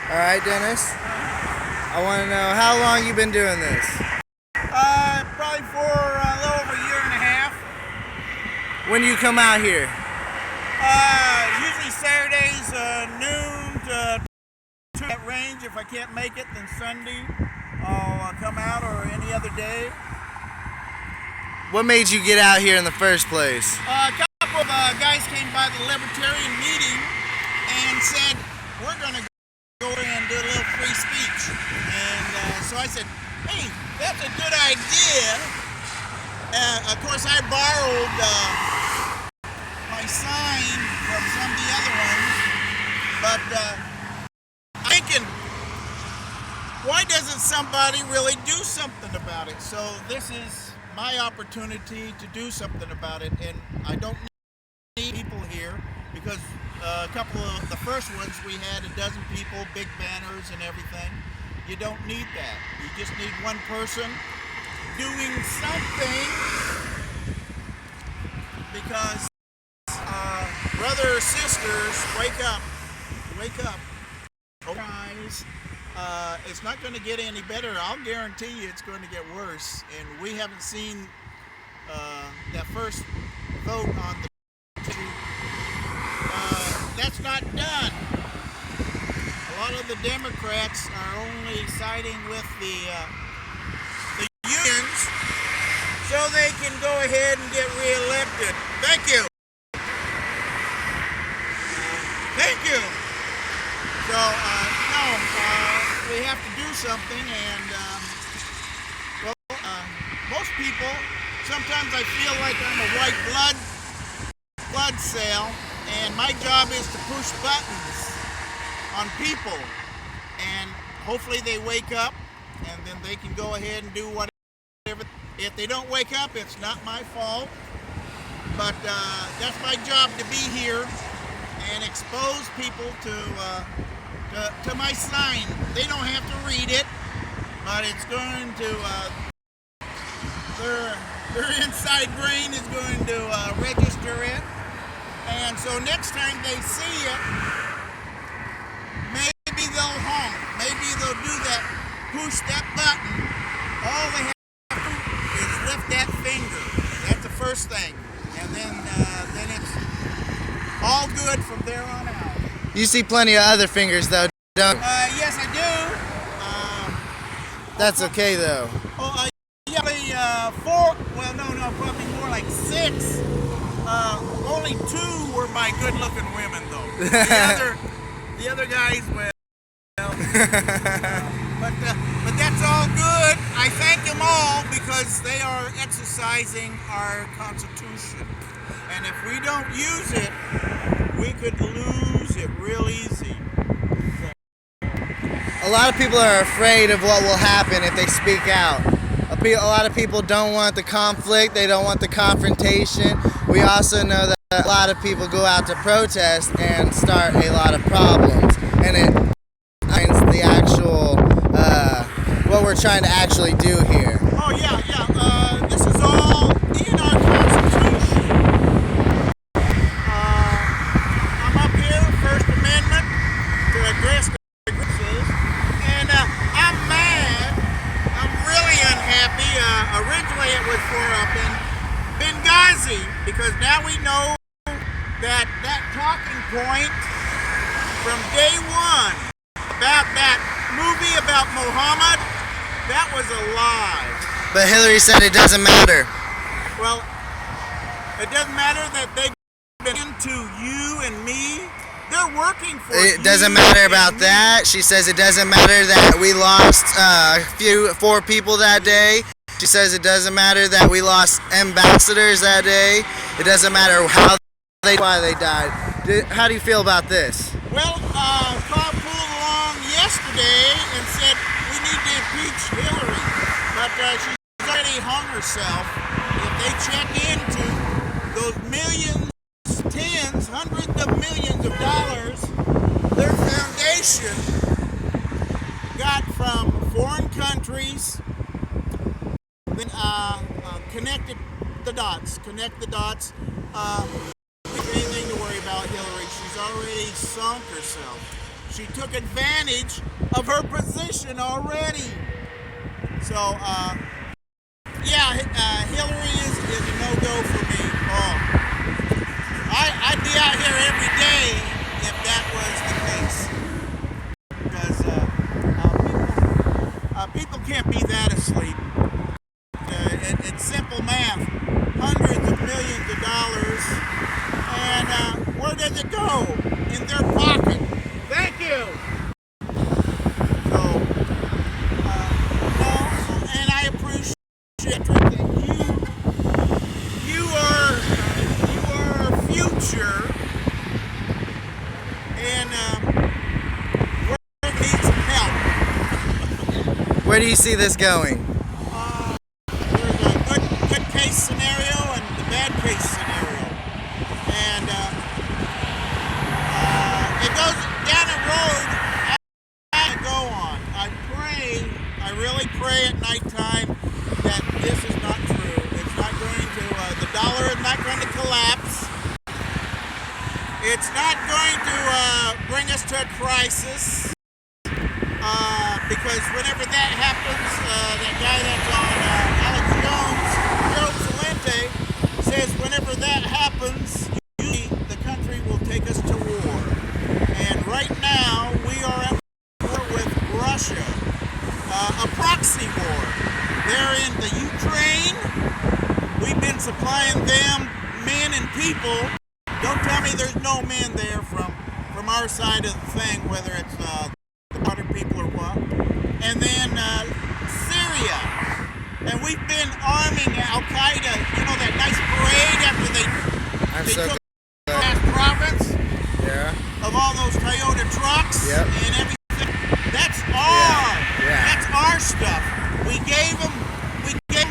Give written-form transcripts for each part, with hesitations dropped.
All right, Dennis. I want to know how long you've been doing this. Probably for a little over a year and a half. When do you come out here? Usually Saturdays, noon to 2 at range. If I can't make it, then Sunday I'll come out, or any other day. What made you get out here in the first place? A couple of guys came by the Libertarian meeting and said, we're going to go and do a little free speech. And so I said, hey, that's a good idea. Of course, I borrowed my sign from some of the other ones, but I'm thinking, why doesn't somebody really do something about it? So this is my opportunity to do something about it, and I don't need people here, because a couple of the first ones we had 12 people, big banners and everything. You don't need that. You just need one person doing something, because brothers, sisters, wake up, guys. It's not going to get any better. I'll guarantee you it's going to get worse, and we haven't seen that first vote on the that's not done. A lot of the Democrats are only siding with the unions so they can go ahead and get reelected. Thank you. Thank you. So, no, we have to do something, and, most people, sometimes I feel like I'm a white blood cell, and my job is to push buttons on people, and hopefully they wake up, and then they can go ahead and do whatever. If they don't wake up, it's not my fault, but that's my job, to be here and expose people to my sign. They don't have to read it, but it's going to, their inside brain is going to register it. And so next time they see it, maybe they'll honk. Maybe they'll do that, push that button. All they have to do is lift that finger. That's the first thing. And then it's all good from there on out. You see plenty of other fingers, though, don't you? Yes, I do. That's okay, though. Yeah, four, well, no, probably more like 6. Only 2 were by good-looking women, though. The other guys, well, but that's all good. I thank them all, because they are exercising our Constitution. And if we don't use it, we could lose it real easy. A lot of people are afraid of what will happen if they speak out. A lot of people don't want the conflict, they don't want the confrontation. We also know that a lot of people go out to protest and start a lot of problems. And it finds the actual, what we're trying to actually do here. Oh yeah, this is all in our Constitution. I'm up here, First Amendment, to address the grievances, and I'm mad. I'm really unhappy. Originally it was for Benghazi, because now we know that talking point from day one about that movie about Muhammad, that was a lie. But Hillary said it doesn't matter. Well, it doesn't matter that they've been into you and me. They're working for you. It doesn't matter about that. She says it doesn't matter that we lost 4 people that day. She says it doesn't matter that we lost ambassadors that day. It doesn't matter why they died. How do you feel about this? Well, Carl pulled along yesterday and said we need to impeach Hillary, but she's already hung herself. If they check into those millions, tens, hundreds of millions of dollars their foundation got from foreign countries, then connect the dots. Anything to worry about Hillary. She's already sunk herself. She took advantage of her position already. So, yeah, Hillary is a no-go for me. Oh, I'd be out here every day if that was the case. Because people can't be that asleep. It's simple math. Hundreds of millions of dollars. And where does it go? In their pocket. Thank you. So, no, and I appreciate that you are our future, and we're gonna need some help. Where do you see this going? There's a good case scenario and the bad case scenario, and it goes down a road I go on. I really pray at nighttime that this is not true. It's not going to, the dollar is not going to collapse. It's not going to bring us to a crisis, because whenever that happens, that guy that's on Alex Jones, Joe Salente, says whenever that happens, usually the country will take us to war. And right now, we are at war with Russia, a proxy war. They're in the Ukraine. We've been supplying them men and people. Don't tell me there's no men there from our side of the thing, whether it's the water people or what. And then Syria. And we've been arming Al-Qaeda. You know that nice parade after they took that province? Yeah. Of all those Toyota trucks and everything. That's that's our stuff. We gave them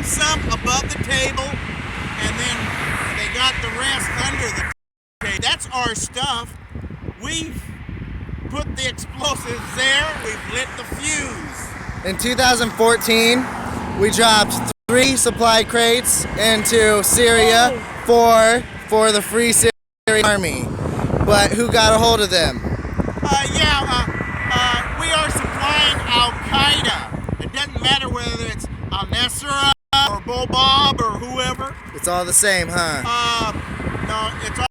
some above the table, and then they got the rest under the table. That's our stuff. We've put the explosives there. We've lit the fuse. In 2014, we dropped 3 supply crates into Syria for the Free Syrian Army. But who got a hold of them? We are supplying Al-Qaeda. It doesn't matter whether it's Al-Nusra or Bob or whoever. It's all the same, huh? No, it's all,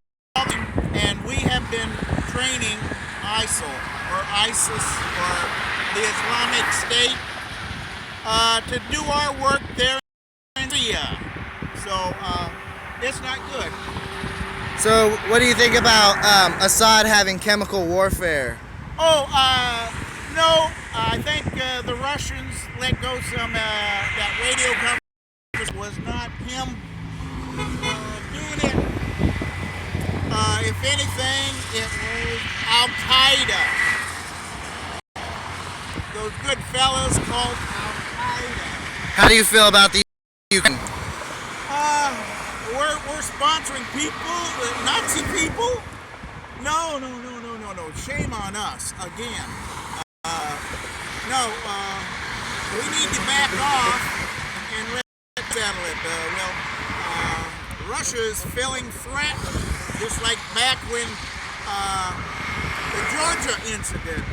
and we have been training ISIL or ISIS or the Islamic State to do our work there in Syria. So it's not good. So what do you think about Assad having chemical warfare? No, I think the Russians let go some, that radio coverage was not him doing it. If anything, it was Al-Qaeda. Those good fellas called Al-Qaeda. How do you feel about the Ukraine? We're sponsoring people, Nazi people? No. Shame on us again. We need to back off and settle it. Russia is feeling threatened, just like back when the Georgia incident.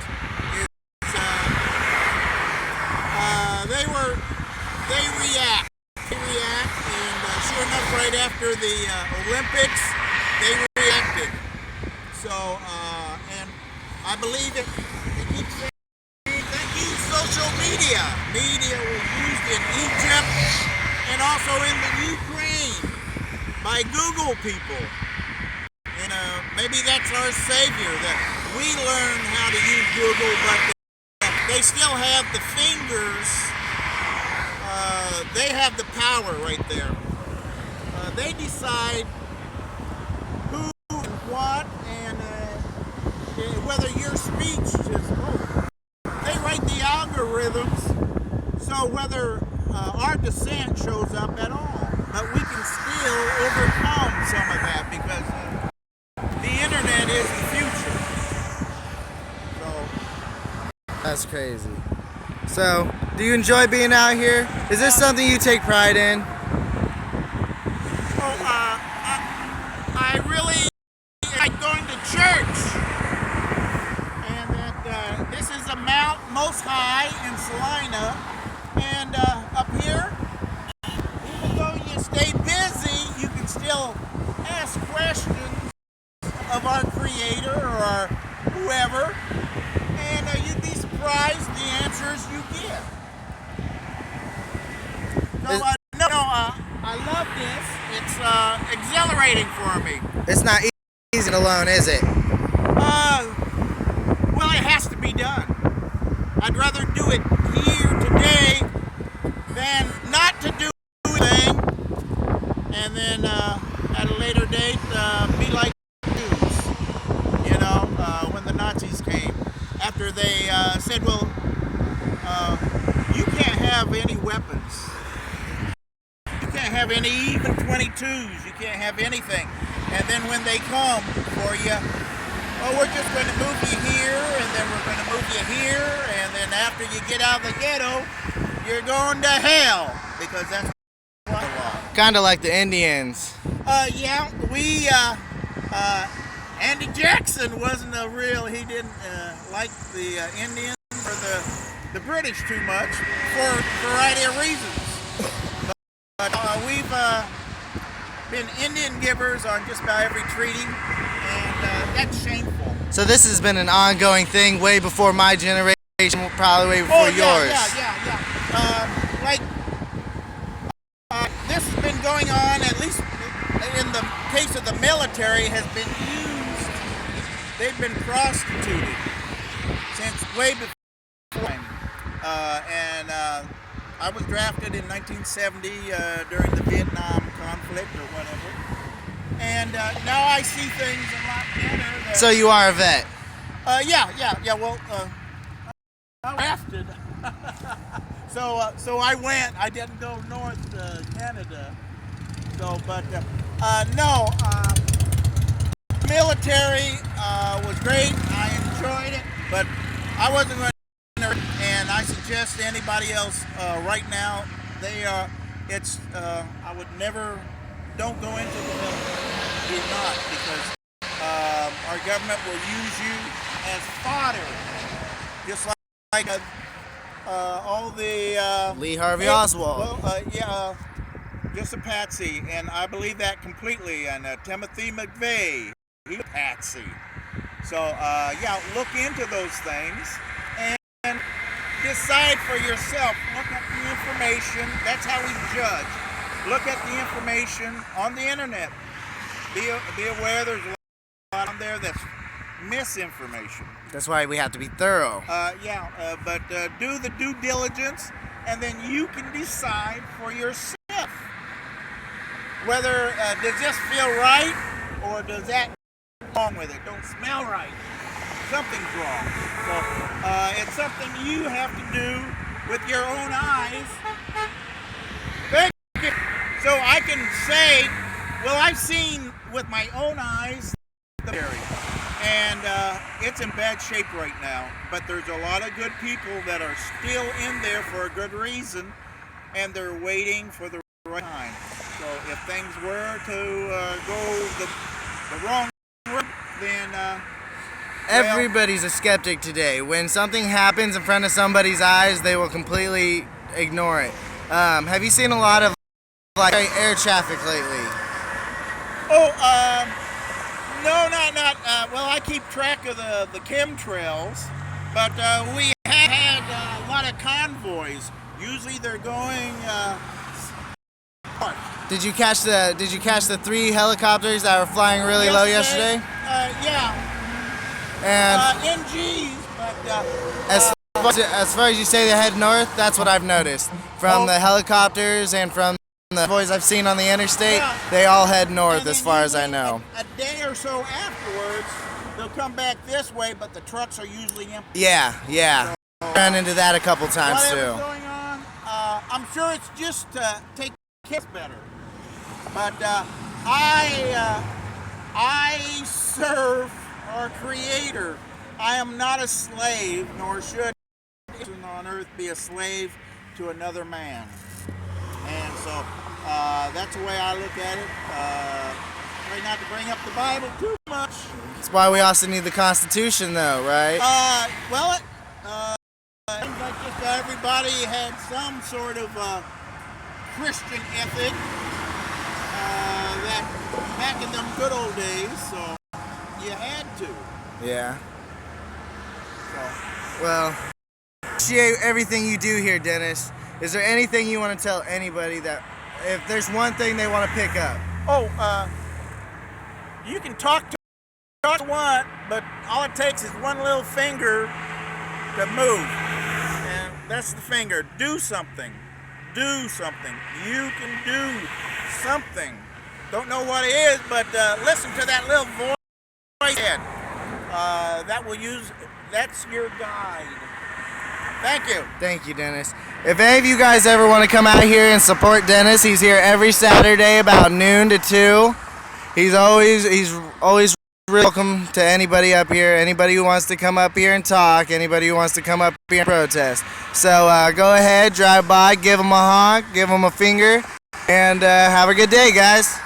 They react, and sure enough, right after the Olympics, they reacted. So, and I believe it. They keep saying, thank you, social media. Media was used in Egypt and also in the Ukraine by Google people. And maybe that's our savior, that we learn how to use Google, but they still have the fingers. They have the power right there. They decide who and what, and whether your speech is, they write the algorithms, so whether our dissent shows up at all. But we can still overcome some of that, because the internet is the future. So That's crazy. So, do you enjoy being out here? Is this something you take pride in? I really like going to church, and that a mount most high in Salina, and up here, even though you stay busy, you can still ask questions of our Creator or our whoever, and you'd be surprised the answers you get. So, I love this. It's exhilarating for me. It's not easy alone, is it? Well, it has to be done. I'd rather do it here today than not to do anything, and then at a later date be like Jews, when the Nazis came, after they said, well, you can't have any weapons. You can't have any even 22s. You can't have anything. And then when they come for you, oh, we're just going to move you here, and then we're going to move you here, and then after you get out of the ghetto, you're going to hell, because that's the law. Kind of like the Indians. Yeah, Andy Jackson wasn't he didn't like the Indians or the British too much for a variety of reasons. But we've been Indian givers on just about every treaty, and that's shameful. So this has been an ongoing thing way before my generation, probably way before yours. This has been going on, at least in the case of the military, has been used. They've been prostituted since way before. And I was drafted in 1970 during the Vietnam conflict or whatever. And now I see things a lot better. So you are a vet? Yeah. Well, I drafted. So I went. I didn't go north Canada. So, but no. Military was great. I enjoyed it, but I wasn't going to. And I suggest to anybody else right now, I would never. Don't go into the military. Do not, because our government will use you as fodder, just like all the Lee Harvey Oswald. Well, just a patsy, and I believe that completely. And Timothy McVeigh, he's a patsy. So look into those things and decide for yourself. Look at the information. That's how we judge. Look at the information on the internet. Be aware there's a lot on there that's misinformation. That's why we have to be thorough. But do the due diligence, and then you can decide for yourself whether does this feel right or does that wrong with it. Don't smell right. Something's wrong. So it's something you have to do with your own eyes. So I can say, well, I've seen with my own eyes the area, and it's in bad shape right now. But there's a lot of good people that are still in there for a good reason, and they're waiting for the right time. So if things were to go the wrong route, then everybody's a skeptic today. When something happens in front of somebody's eyes, they will completely ignore it. Have you seen a lot of air traffic lately? No, not. Well, I keep track of the chemtrails, but we have had a lot of convoys. Usually they're going north. Did you catch the 3 helicopters that were flying really low yesterday? Yeah. And NGs, but as far as you say they head north, that's what I've noticed. From the helicopters and from the boys I've seen on the interstate, they all head north as far as I know. A day or so afterwards, they'll come back this way, but the trucks are usually empty. Yeah. Run into that a couple times Whatever's too. going on, I'm sure it's just to take kids better. But I serve our Creator. I am not a slave, nor should anyone on earth be a slave to another man. And so that's the way I look at it. Try not to bring up the Bible too much. That's why we also need the Constitution, though, right? Well, Seems like just everybody had some sort of Christian ethic that back in them good old days, so you had to. Yeah. Well, appreciate everything you do here, Dennis. Is there anything you want to tell anybody that if there's one thing they want to pick up? Oh, you can talk to one, but all it takes is one little finger to move, and that's the finger. Do something. Do something. You can do something. Don't know what it is, but listen to that little voice. That's your guide. Thank you. Thank you, Dennis. If any of you guys ever want to come out here and support Dennis, he's here every Saturday about noon to 2. He's always really welcome to anybody up here. Anybody who wants to come up here and talk. Anybody who wants to come up here and protest. So go ahead, drive by, give him a honk, give him a finger, and have a good day, guys.